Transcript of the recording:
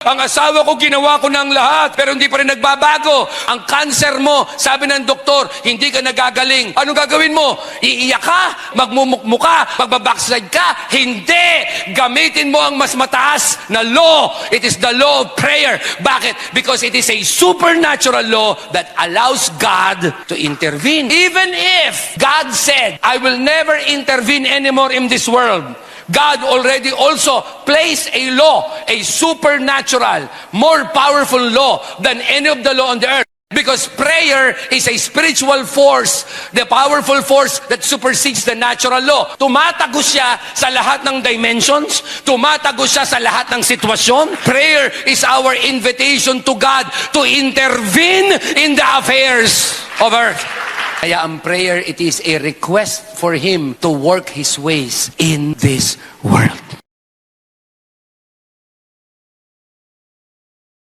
Ang asawa ko, ginawa ko ng lahat, pero hindi pa rin nagbabago. Ang cancer mo, sabi ng doktor, hindi ka nagagaling. Anong gagawin mo? Iiyak ka? Magmumukmuka? Magbabackslide ka? Hindi! Gamitin mo ang mas mataas na law. It is the law of prayer. Bakit? Because it is a supernatural law that allows God to intervene. Even if God said, I will never intervene anymore in this world, God already also placed a law, a supernatural, more powerful law than any of the law on the earth. Because prayer is a spiritual force, the powerful force that supersedes the natural law. Tumatagos siya sa lahat ng dimensions, tumatagos siya sa lahat ng sitwasyon. Prayer is our invitation to God to intervene in the affairs of earth. Kaya ang prayer, it is a request for Him to work His ways in this world.